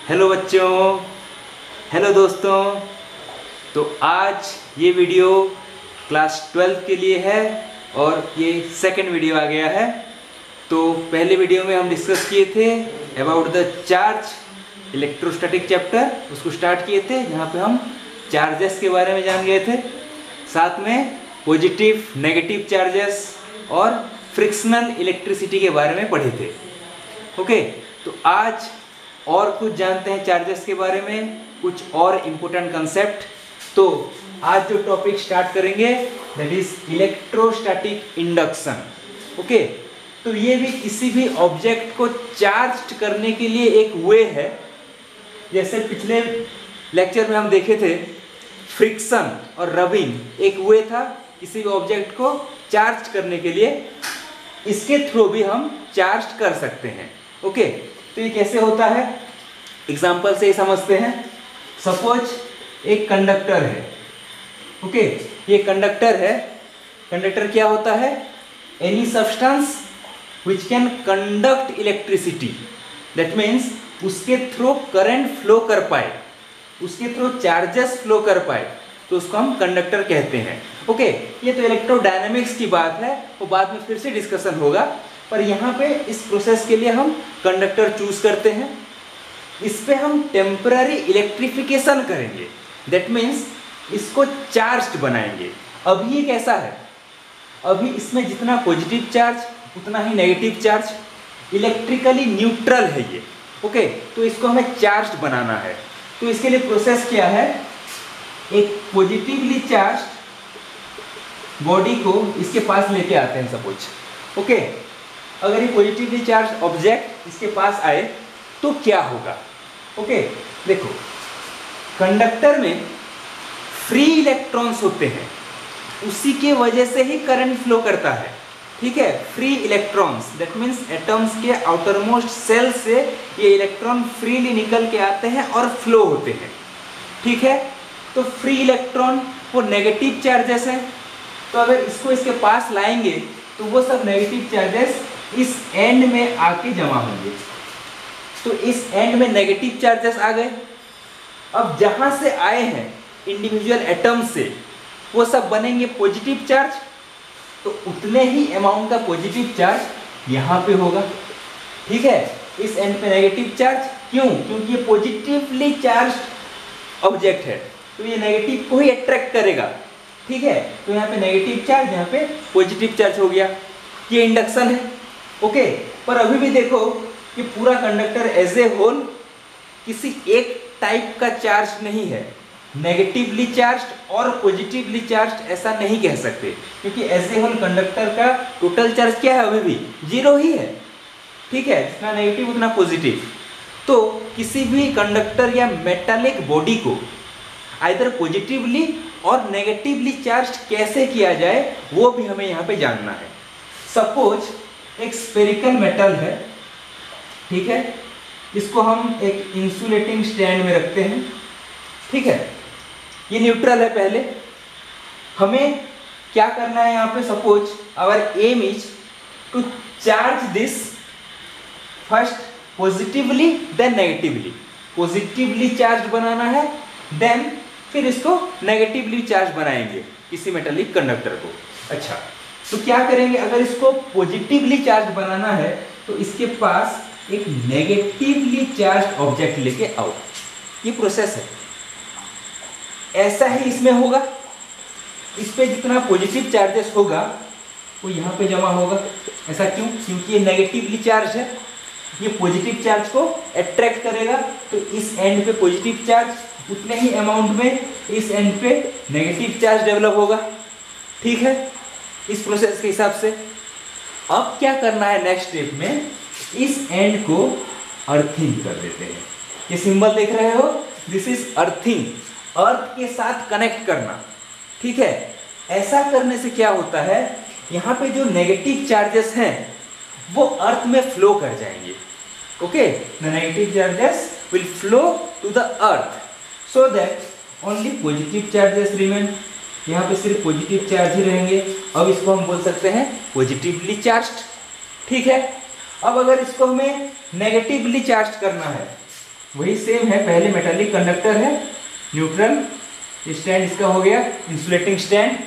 Hello बच्चों, hello दोस्तों। तो आज ये वीडियो क्लास 12 के लिए है और ये सेकंड वीडियो आ गया है। तो पहले वीडियो में हम डिस्कस किए थे about the charge electrostatic chapter, उसको स्टार्ट किए थे जहाँ पे हम चार्जेस के बारे में जान गए थे, साथ में पॉजिटिव नेगेटिव चार्जेस और फ्रिक्शनल इलेक्ट्रिसिटी के बारे में पढ़े थे। ओके, तो आज और कुछ जानते हैं चार्जेस के बारे में, कुछ और इम्पोर्टेंट कंसेप्ट। तो आज जो टॉपिक स्टार्ट करेंगे that is electrostatic induction. Okay, तो ये भी किसी भी ऑब्जेक्ट को चार्ज करने के लिए एक वे है। जैसे पिछले लेक्चर में हम देखे थे फ्रिक्शन और रबिंग एक वे था किसी भी ऑब्जेक्ट को चार्ज करने के लिए, इसके थ्रू भी हम चार्ज कर सकते हैं। ओके, तो ये कैसे होता है एग्जाम्पल से ही समझते हैं। सपोज एक कंडक्टर है। ओके, ये कंडक्टर है। कंडक्टर क्या होता है? Any substance which can conduct electricity, that means उसके थ्रू करंट फ्लो कर पाए, उसके थ्रू चार्जेस फ्लो कर पाए, तो उसको हम कंडक्टर कहते हैं। ओके, ये तो इलेक्ट्रोडायनेमिक्स की बात है, वो बाद में फिर से डिस्कशन होगा। पर यहाँ पे इस प्रोसेस के लिए हम कंडक्टर चूज करते हैं। इस पे हम टेम्पररी इलेक्ट्रिफिकेशन करेंगे, दैट मीन्स इसको चार्ज बनाएंगे। अभी ये कैसा है? अभी इसमें जितना पॉजिटिव चार्ज उतना ही नेगेटिव चार्ज, इलेक्ट्रिकली न्यूट्रल है ये। ओके, तो इसको हमें चार्ज बनाना है। तो इसके लिए प्रोसेस क्या है? एक पॉजिटिवली चार्ज बॉडी को इसके पास लेके आते हैं सपोज। ओके, अगर ये पॉजिटिवली चार्ज ऑब्जेक्ट इसके पास आए तो क्या होगा? ओके, देखो कंडक्टर में फ्री इलेक्ट्रॉन्स होते हैं, उसी के वजह से ही करंट फ्लो करता है। ठीक है, free electrons that means atoms के आउटर मोस्ट सेल से ये इलेक्ट्रॉन फ्रीली निकल के आते हैं और फ्लो होते हैं। ठीक है, तो फ्री इलेक्ट्रॉन वो नेगेटिव चार्जेस हैं, तो अगर इसको इसके पास लाएंगे तो वो सब नेगेटिव चार्जेस इस एंड में आके जमा होंगे। तो इस एंड में नेगेटिव चार्जेस आ गए। अब जहां से आए हैं इंडिविजुअल एटम से वो सब बनेंगे पॉजिटिव चार्ज, तो उतने ही अमाउंट का पॉजिटिव चार्ज यहाँ पे होगा। ठीक है, इस एंड पे नेगेटिव चार्ज, क्यों? क्योंकि ये पॉजिटिवली चार्ज ऑब्जेक्ट है, तो ये नेगेटिव को ही अट्रैक्ट करेगा। ठीक है, तो यहाँ पे नेगेटिव चार्ज, यहाँ पे पॉजिटिव चार्ज हो गया। ये इंडक्शन है। ओके, पर अभी भी देखो कि पूरा कंडक्टर एज ए होल किसी एक टाइप का चार्ज नहीं है। नेगेटिवली चार्ज्ड और पॉजिटिवली चार्ज्ड ऐसा नहीं कह सकते, क्योंकि एज ए होल कंडक्टर का टोटल चार्ज क्या है? अभी भी जीरो ही है। ठीक है, जितना नेगेटिव उतना पॉजिटिव। तो किसी भी कंडक्टर या मेटालिक बॉडी को आइदर पॉजिटिवली और नेगेटिवली चार्ज कैसे किया जाए वो भी हमें यहाँ पे जानना है। सपोज एक स्फेरिकल मेटल है। ठीक है, इसको हम एक इंसुलेटिंग स्टैंड में रखते हैं। ठीक है, ये न्यूट्रल है। पहले हमें क्या करना है यहाँ पे? Suppose our M is to charge this first positively then negatively. Positively charge बनाना है, देन फिर इसको नेगेटिवली चार्ज बनाएंगे किसी मेटालिक कंडक्टर को। अच्छा, तो क्या करेंगे? अगर इसको पॉजिटिवली चार्ज बनाना है तो इसके पास एक नेगेटिवली चार्ज ऑब्जेक्ट लेके आओ। ये प्रोसेस है। ऐसा ही इसमें होगा। इस पे जितना पॉजिटिव चार्जेस होगा वो यहाँ पे जमा होगा। ऐसा क्यों? क्योंकि ये नेगेटिवली चार्ज है, ये पॉजिटिव चार्ज को अट्रैक्ट करेगा। तो इस एंड पे पॉजिटिव चार्ज उतने ही अमाउंट में इस एंड पे नेगेटिव चार्ज डेवलप होगा। ठीक है, इस प्रोसेस के हिसाब से अब क्या करना है नेक्स्ट स्टेप में? इस एंड को अर्थिंग कर देते हैं। ये सिंबल देख रहे हो, दिस इज अर्थिंग, अर्थ के साथ कनेक्ट करना। ठीक है, ऐसा करने से क्या होता है? यहाँ पे जो नेगेटिव चार्जेस हैं वो अर्थ में फ्लो कर जाएंगे। Okay, the negative charges will flow to the earth so that only positive charges remain. यहाँ पे सिर्फ पॉजिटिव चार्ज ही रहेंगे। अब इसको हम बोल सकते हैं पॉजिटिवली चार्ज्ड। ठीक है, अब अगर इसको हमें नेगेटिवली चार्ज करना है वही सेम है, पहले मेटालिक कंडक्टर है, न्यूट्रल स्टैंड इसका हो गया, इंसुलेटिंग स्टैंड।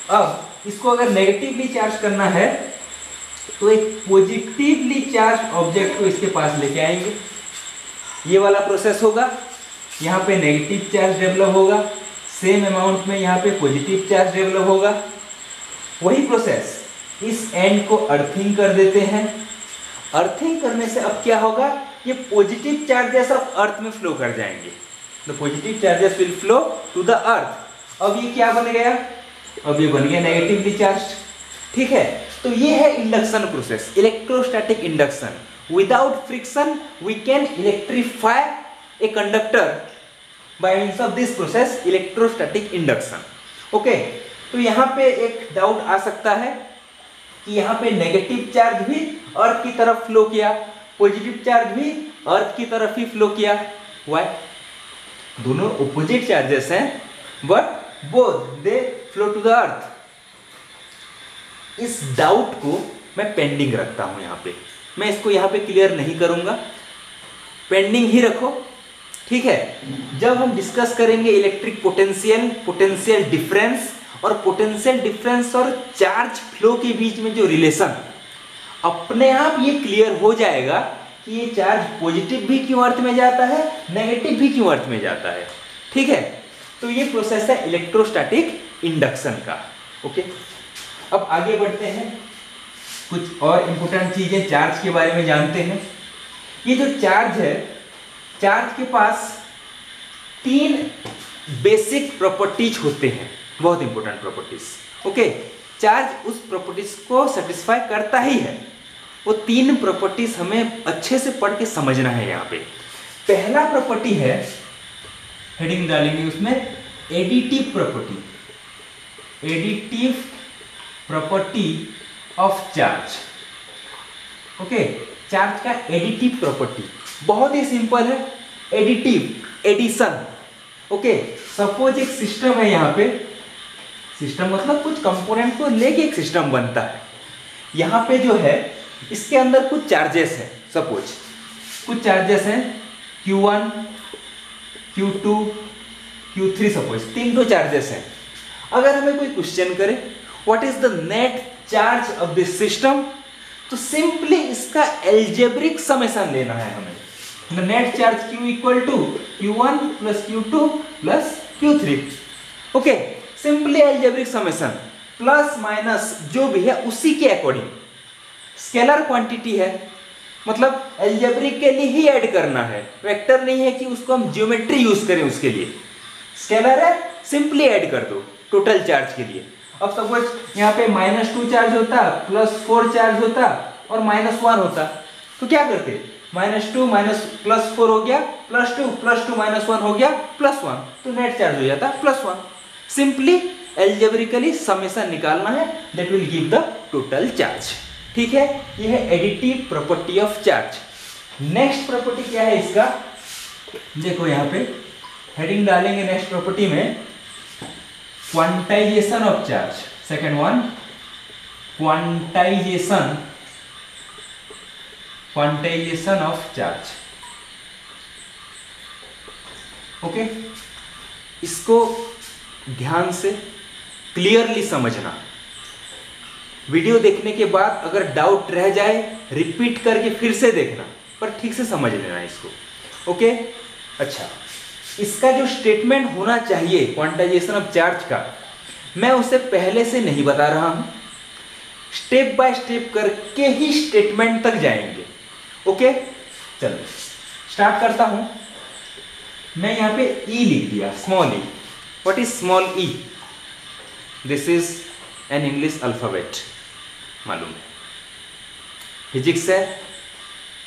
अब इसको अगर नेगेटिवली चार्ज करना है तो एक पॉजिटिवली चार्ज ऑब्जेक्ट को इसके पास लेके आएंगे, ये वाला प्रोसेस होगा। यहाँ पे नेगेटिव चार्ज डेवलप होगा, सेम अमाउंट में यहाँ पे पॉजिटिव चार्ज डेवलप होगा। वही प्रोसेस, इस एंड को अर्थिंग कर देते हैं। अर्थिंग करने से अब क्या होगा, ये पॉजिटिव चार्जेस अब अर्थ में फ्लो कर जाएंगे, the positive charges will flow to the earth. अब ये क्या बन गया, अब ये बन गया नेगेटिवली चार्ज। ठीक है, तो ये है induction process, electrostatic induction. Without friction we can electrify a conductor by means of this process, electrostatic induction. Okay, तो यहाँ पे एक डाउट आ सकता है कि यहाँ पे नेगेटिव चार्ज भी अर्थ की तरफ फ्लो किया, पॉजिटिव चार्ज भी अर्थ की तरफ ही फ्लो किया। व्हाई? दोनों ऑपोजिट चार्जेस हैं, but both they flow to the earth. इस डाउट को मैं पेंडिंग रखता हूं यहाँ पे, मैं इसको यहाँ पे क्लियर नहीं करूंगा, पेंडिंग ही रखो। ठीक है, जब हम डिस्कस करेंगे इलेक्ट्रिक पोटेंशियल, पोटेंशियल डिफरेंस और पोटेंशियल डिफरेंस और चार्ज फ्लो के बीच में जो रिलेशन, अपने आप ये क्लियर हो जाएगा कि ये चार्ज पॉजिटिव भी क्यों अर्थ में जाता है, नेगेटिव भी क्यों अर्थ में जाता है। ठीक है, तो ये प्रोसेस है इलेक्ट्रोस्टैटिक इंडक्शन का। ओके, अब आगे बढ़ते हैं, कुछ और इंपॉर्टेंट चीजें चार्ज के बारे में जानते हैं। ये जो चार्ज है, चार्ज के पास 3 बेसिक प्रॉपर्टीज होते हैं, बहुत इंपॉर्टेंट प्रॉपर्टीज। ओके, चार्ज उस प्रॉपर्टीज को सेटिस्फाई करता ही है, वो 3 प्रॉपर्टीज हमें अच्छे से पढ़ के समझना है। यहाँ पे पहला प्रॉपर्टी है, हेडिंग डालेंगे उसमें, additive property, additive property of charge. Okay, charge का एडिटिव प्रॉपर्टी बहुत ही सिंपल है, एडिटिव, एडिशन। ओके, सपोज एक सिस्टम है, यहाँ पे सिस्टम मतलब कुछ कंपोनेंट को लेके एक सिस्टम बनता है। यहाँ पे जो है इसके अंदर कुछ चार्जेस हैं, सपोज कुछ चार्जेस हैं Q1, Q2, Q3, suppose 3 charges हैं। अगर हमें कोई क्वेश्चन करे what is the net charge of this system, तो सिंपली इसका एल्जेब्रिक समेशन लेना है हमें। The net charge Q equal to Q1 plus Q2 plus Q3। Okay, simply algebraic summation, plus minus जो भी है उसी के अकॉर्डिंग। स्केलर क्वांटिटी है, मतलब एल्जेब्रिक के लिए ही ऐड करना है, वेक्टर नहीं है कि उसको हम ज्योमेट्री यूज करें उसके लिए। स्केलर है, सिंपली ऐड कर दो टोटल चार्ज के लिए। अब सपोज यहाँ पे -2 चार्ज होता, +4 चार्ज होता और -1 होता, तो क्या करते, -2 +4 हो गया, +2 +2 -1 हो गया, +1, तो नेट चार्ज हो जाता +1। सिंपली एल्जेब्रिकली समेशन निकालना है, that will give the total charge. ठीक है, ये है additive property of charge. Next property क्या है इसका, देखो यहाँ पे हेडिंग डालेंगे नेक्स्ट प्रॉपर्टी में, quantization of charge. Second one, quantization, quantization of charge. Okay, इसको ध्यान से क्लियरली समझना, वीडियो देखने के बाद अगर डाउट रह जाए रिपीट करके फिर से देखना, पर ठीक से समझ लेना इसको। ओके, अच्छा, इसका जो स्टेटमेंट होना चाहिए क्वांटाइजेशन ऑफ चार्ज का, मैं उसे पहले से नहीं बता रहा हूं, स्टेप बाय स्टेप करके ही स्टेटमेंट तक जाएंगे। ओके, चलो स्टार्ट करता हूं। मैं यहां पे E लिख दिया, small E. What is small E? This is an English alphabet, मालूम है, फिजिक्स है।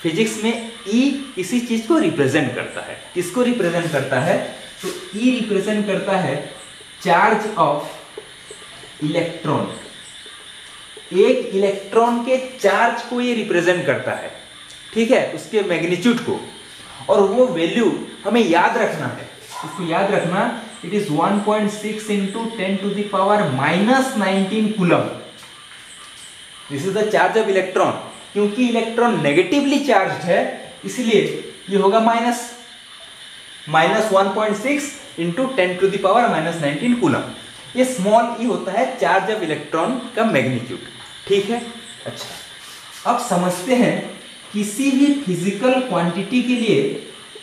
फिजिक्स में E किसी चीज को रिप्रेजेंट करता है, किसको रिप्रेजेंट करता है, तो E रिप्रेजेंट करता है चार्ज ऑफ इलेक्ट्रॉन। एक इलेक्ट्रॉन के चार्ज को ये रिप्रेजेंट करता है, ठीक है, उसके मैग्नीट्यूड को, और वो वैल्यू हमें याद रखना है। इसको याद रखना, it is 1.6 into 10 to the power -19 coulomb. This is the charge of electron. क्योंकि इलेक्ट्रॉन नेगेटिवली चार्ज्ड है, इसलिए ये होगा माइनस 1.6 इंटू 10⁻⁻19 कूलम। ये स्मॉल ई होता है चार्ज ऑफ इलेक्ट्रॉन का मैग्नीट्यूड। ठीक है, अच्छा अब समझते हैं किसी भी फिजिकल क्वांटिटी के लिए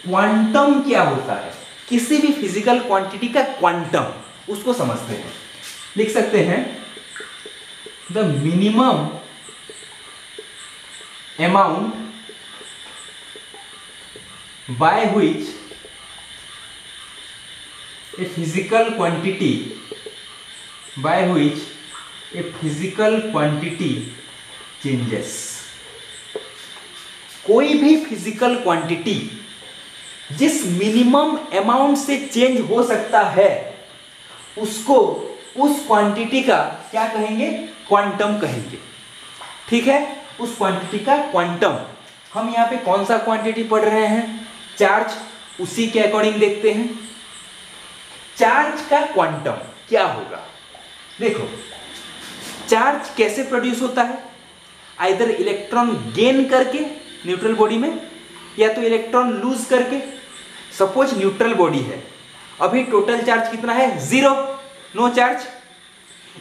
क्वांटम क्या होता है। किसी भी फिजिकल क्वांटिटी का क्वांटम, उसको समझते हैं। लिख सकते हैं the minimum amount by which a physical quantity changes। कोई भी फिजिकल क्वांटिटी जिस मिनिमम अमाउंट से चेंज हो सकता है उसको, उस क्वांटिटी का क्या कहेंगे, क्वांटम कहेंगे। ठीक है, उस क्वांटिटी का क्वांटम। हम यहां पे कौन सा क्वांटिटी पढ़ रहे हैं, चार्ज, उसी के अकॉर्डिंग देखते हैं चार्ज का क्वांटम क्या होगा। देखो चार्ज कैसे प्रोड्यूस होता है, आइदर इलेक्ट्रॉन गेन करके न्यूट्रल बॉडी में, या तो इलेक्ट्रॉन लूज करके। सपोज न्यूट्रल बॉडी है, अभी टोटल चार्ज कितना है, 0, नो चार्ज।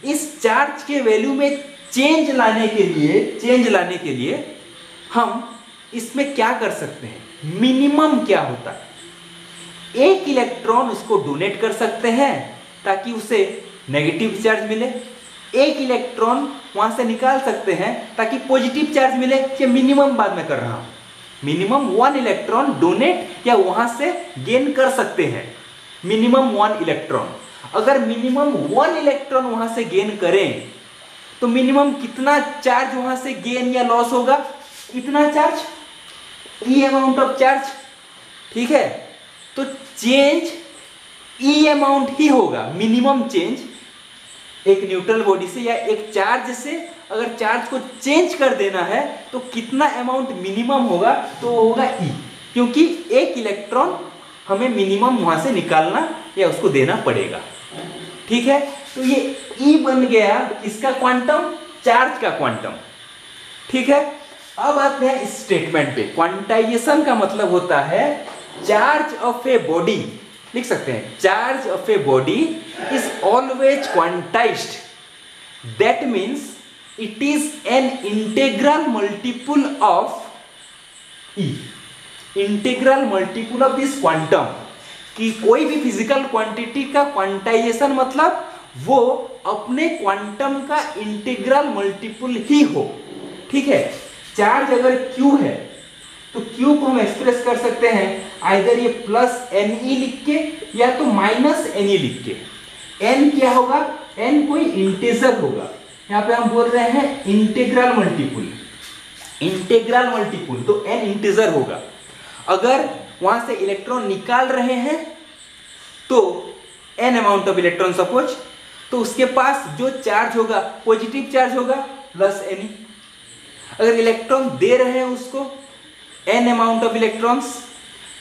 इस चार्ज के वैल्यू में चेंज लाने के लिए हम इसमें क्या कर सकते हैं, मिनिमम क्या होता है, एक इलेक्ट्रॉन उसको डोनेट कर सकते हैं ताकि उसे नेगेटिव चार्ज मिले, एक इलेक्ट्रॉन वहां से निकाल सकते हैं ताकि पॉजिटिव चार्ज मिले। ये मिनिमम बात मैं कर रहा हूं, मिनिमम 1 इलेक्ट्रॉन डोनेट या वहां से गेन कर सकते हैं, मिनिमम 1 इलेक्ट्रॉन। अगर मिनिमम 1 इलेक्ट्रॉन वहां से गेन करें तो मिनिमम कितना चार्ज वहां से गेन या लॉस होगा, इतना charge, E amount of charge. ठीक है, तो चेंज ई अमाउंट ही होगा, मिनिमम चेंज एक न्यूट्रल बॉडी से या एक चार्ज से। अगर चार्ज को चेंज कर देना है तो कितना अमाउंट मिनिमम होगा, तो होगा ई, क्योंकि एक इलेक्ट्रॉन हमें मिनिमम वहां से निकालना या उसको देना पड़ेगा। ठीक है, तो ये ई बन गया इसका क्वांटम, चार्ज का क्वांटम। ठीक है, अब आते हैं इस स्टेटमेंट पे। क्वांटाइजेशन का मतलब होता है चार्ज ऑफ ए बॉडी, लिख सकते हैं charge of a body is always quantized, that means it is an integral multiple of E, integral multiple of this quantum. कि कोई भी फिजिकल क्वांटिटी का क्वांटाइजेशन मतलब वो अपने क्वांटम का इंटीग्रल मल्टीपल ही हो। ठीक है, चार्ज अगर Q है तो Q को हम एक्सप्रेस कर सकते हैं आइदर ये प्लस Ne लिख के या तो माइनस Ne लिख के। n क्या होगा, n कोई इंटीजर होगा, यहाँ पे हम बोल रहे हैं इंटीग्रल मल्टीपल, इंटीग्रल मल्टीपल तो n इंटीजर होगा। अगर वहां से इलेक्ट्रॉन निकाल रहे हैं तो n amount of electron suppose, तो उसके पास जो चार्ज होगा पॉजिटिव चार्ज होगा प्लस Ne। अगर इलेक्ट्रॉन दे रहे हैं उसको n अमाउंट ऑफ इलेक्ट्रॉन्स,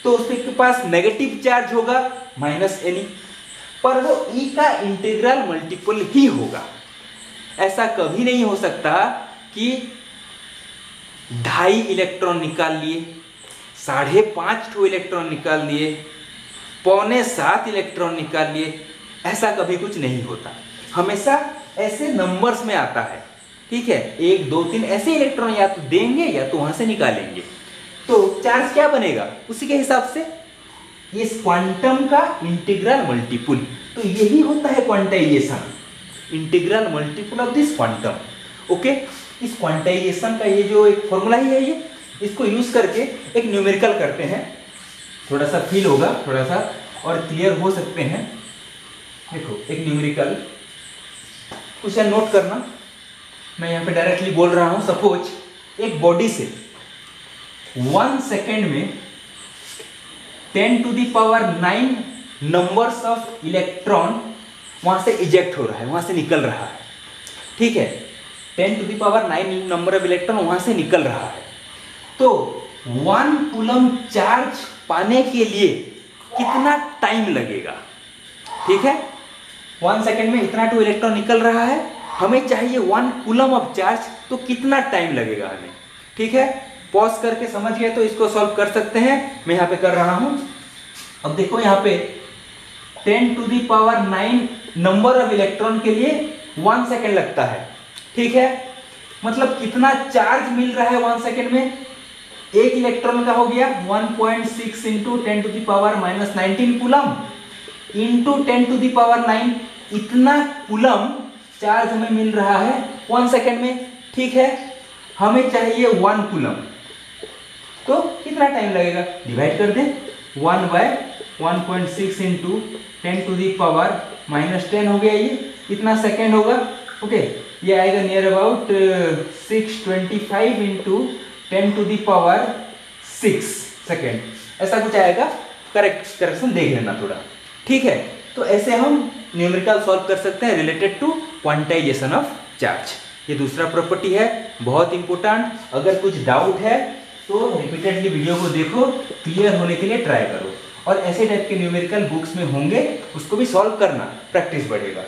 तो उसके पास नेगेटिव चार्ज होगा माइनस Ne, पर वो E का इंटीग्रल मल्टीपल ही होगा। ऐसा कभी नहीं हो सकता कि 2.5 इलेक्ट्रॉन निकाल लिए, 5.5 इलेक्ट्रॉन निकाल लिए, 6.25 इलेक्ट्रॉन निकाल लिए, ऐसा कभी कुछ नहीं होता। हमेशा ऐसे नंबर्स में आता है। ठीक है, 1 2 3 ऐसे इलेक्ट्रॉन या तो देंगे या तो वहां से निकालेंगे, तो चार्ज क्या बनेगा उसी के हिसाब से इस क्वांटम का इंटीग्रल मल्टीपल। तो यही होता है quantization, integral multiple of this quantum. Okay, इस क्वांटाइजेशन का ये जो एक फॉर्मूला ही है, ये इसको यूज करके एक न्यूमेरिकल करते हैं, थोड़ा सा फील होगा, थोड़ा सा और क्लियर हो सकते हैं। देखो एक न्यूमेरिकल कुछ नोट करना, मैं यहाँ पे डायरेक्टली बोल रहा हूँ। सपोज एक बॉडी से 1 सेकेंड में 10⁹ नंबर्स ऑफ इलेक्ट्रॉन वहां से इजेक्ट हो रहा है, वहां से निकल रहा है। ठीक है, 10⁹ नंबर ऑफ इलेक्ट्रॉन वहां से निकल रहा है। तो 1 कूलम चार्ज पाने के लिए कितना टाइम लगेगा। ठीक है, 1 सेकेंड में इतना 2 इलेक्ट्रॉन निकल रहा है, हमें चाहिए 1 कूलम ऑफ चार्ज, तो कितना टाइम लगेगा हमें। ठीक है, पॉज करके समझ गए तो इसको सॉल्व कर सकते हैं, मैं यहाँ पे कर रहा हूँ। अब देखो यहाँ पे 10⁹ नंबर ऑफ इलेक्ट्रॉन के लिए 1 सेकेंड लगता है, ठीक है। मतलब कितना चार्ज मिल रहा है 1 सेकेंड में, एक इलेक्ट्रॉन का हो गया 1.6 इंटू 10⁻⁻19 कूलम इंटू 10⁹ इतना कूलम चार्ज हमें मिल रहा है 1 सेकेंड में, ठीक है। हमें चाहिए 1 कूलम, तो कितना टाइम लगेगा, डिवाइड कर दें, 1/1.6 इंटू 10⁻⁻10 हो गया, ये कितना सेकेंड होगा, ओके। ये आएगा नियर अबाउट 625 इंटू 10⁻6 सेकेंड, ऐसा कुछ आएगा। करेक्शन देख लेना थोड़ा, ठीक है। तो ऐसे हम न्यूमेरिकल सॉल्व कर सकते हैं related to quantization of charge. ये दूसरा प्रॉपर्टी है, बहुत इंपॉर्टेंट। अगर कुछ डाउट है तो रिपीटेडली वीडियो को देखो, क्लियर होने के लिए ट्राई करो, और ऐसे टाइप के न्यूमेरिकल बुक्स में होंगे, उसको भी सॉल्व करना, प्रैक्टिस बढ़ेगा,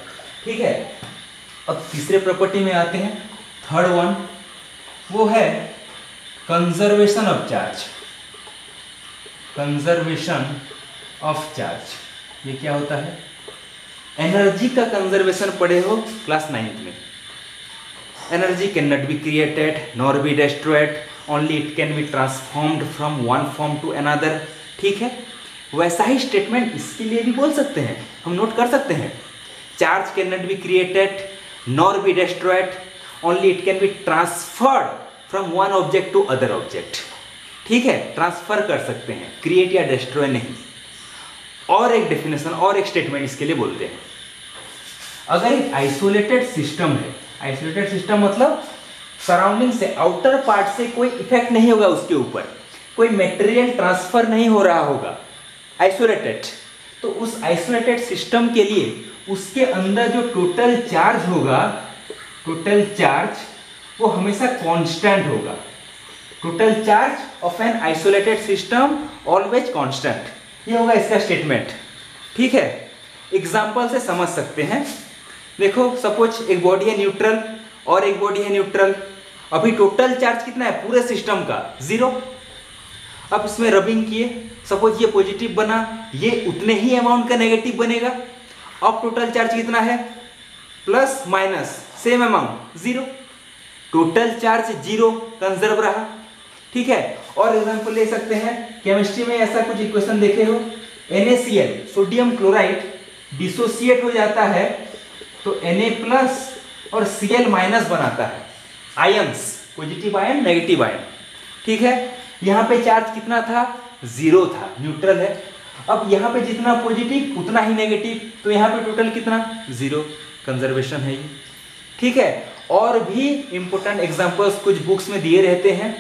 ठीक है। अब तीसरे प्रॉपर्टी में आते हैं, थर्ड वन, वो है conservation of charge. Conservation of charge ये क्या होता है, एनर्जी का कंजर्वेशन पढ़े हो क्लास 9th में। Energy can not be created nor be destroyed, only it can be transformed from one form to another, ठीक है। वैसा ही स्टेटमेंट इसके लिए भी बोल सकते हैं, हम नोट कर सकते हैं। Charge can not be created nor be destroyed, only it can be transferred from one object to other object, ठीक है। ट्रांसफर कर सकते हैं, क्रिएट या डिस्ट्रॉय नहीं। और एक डेफिनेशन और एक स्टेटमेंट इसके लिए बोलते हैं, अगर एक आइसोलेटेड सिस्टम है, आइसोलेटेड सिस्टम मतलब सराउंडिंग से, आउटर पार्ट से कोई इफेक्ट नहीं होगा उसके ऊपर, कोई मटेरियल ट्रांसफर नहीं हो रहा होगा, आइसोलेटेड, तो उस आइसोलेटेड सिस्टम के लिए उसके अंदर जो टोटल चार्ज होगा, टोटल चार्ज वो हमेशा कांस्टेंट होगा। Total charge of an isolated system always constant, ये होगा इसका स्टेटमेंट, ठीक है। एग्जांपल से समझ सकते हैं। देखो सपोज एक बॉडी है न्यूट्रल और एक बॉडी है न्यूट्रल, अभी टोटल चार्ज कितना है पूरे सिस्टम का, 0। अब इसमें रबिंग किए, सपोज ये पॉजिटिव बना, ये उतने ही अमाउंट का नेगेटिव बनेगा। अब टोटल चार्ज कितना है, plus minus same amount, 0। Total charge 0 conserve रहा, ठीक है। और एग्जांपल ले सकते हैं, केमिस्ट्री में ऐसा कुछ इक्वेशन देखे हो, NaCl सोडियम क्लोराइड डिसोसिएट हो जाता है तो Na+ और Cl- बनाता है, ions, positive ion negative ion, ठीक है। यहाँ पे चार्ज कितना था, 0 था, न्यूट्रल है। अब यहाँ पे जितना पॉजिटिव उतना ही नेगेटिव, तो यहाँ पे टोटल कितना, 0, कंजर्वेशन है ये, ठीक है। और भी इंपॉर्टेंट एग्जांपल्स कुछ बुक्स में दिए रहते हैं,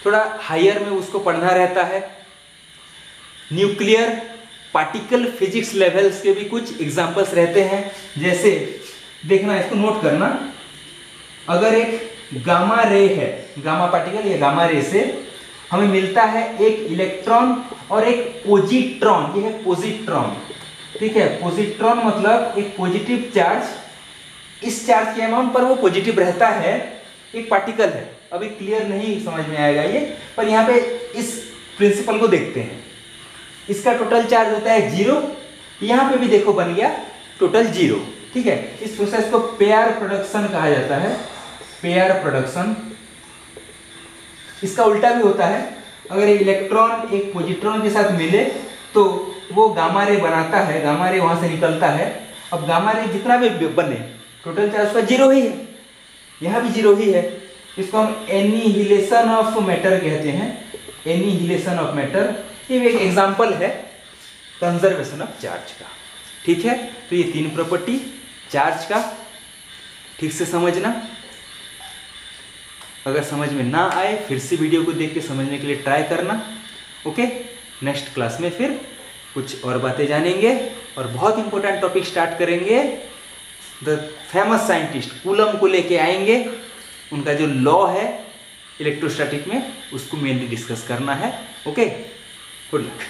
थोड़ा हायर में उसको पढ़ना रहता है। न्यूक्लियर पार्टिकल फिजिक्स लेवल्स के भी कुछ एग्जांपल्स रहते हैं, जैसे देखना, इसको नोट करना, अगर एक गामा रे है, गामा पार्टिकल या गामा रे से हमें मिलता है एक इलेक्ट्रॉन और एक पॉजिट्रॉन, ये है पॉजिट्रॉन, ठीक है। पॉजिट्रॉन मतलब एक पॉजिटिव चार्ज, इस चार्ज के अमाउंट पर वो पॉजिटिव रहता है, एक पार्टिकल है। अभी क्लियर नहीं समझ में आएगा ये, पर यहाँ पे इस प्रिंसिपल को देखते हैं। इसका टोटल चार्ज होता है 0, यहाँ पे भी देखो बन गया टोटल 0, ठीक है। इस प्रोसेस को पेयर प्रोडक्शन कहा जाता है, पेयर प्रोडक्शन। इसका उल्टा भी होता है, अगर इलेक्ट्रॉन एक पॉजिट्रॉन के साथ मिले तो वो गामा रे बनाता है, गामा रे वहां से निकलता है। अब गामा रे जितना भी बने टोटल चार्ज उसका 0 ही है, यहाँ भी 0 ही है। इसको हम एनिहिलेशन ऑफ मैटर कहते हैं, एनिहिलेशन ऑफ मैटर। ये भी एक एग्जांपल है कंजर्वेशन ऑफ चार्ज का, ठीक है। तो ये 3 प्रॉपर्टी चार्ज का ठीक से समझना। अगर समझ में ना आए फिर से वीडियो को देख के समझने के लिए ट्राई करना, ओके। नेक्स्ट क्लास में फिर कुछ और बातें जानेंगे और बहुत इंपॉर्टेंट टॉपिक स्टार्ट करेंगे। द फेमस साइंटिस्ट कूलम को लेके आएंगे, उनका जो लॉ है इलेक्ट्रोस्टैटिक में उसको मेनली डिस्कस करना है, ओके। Good luck.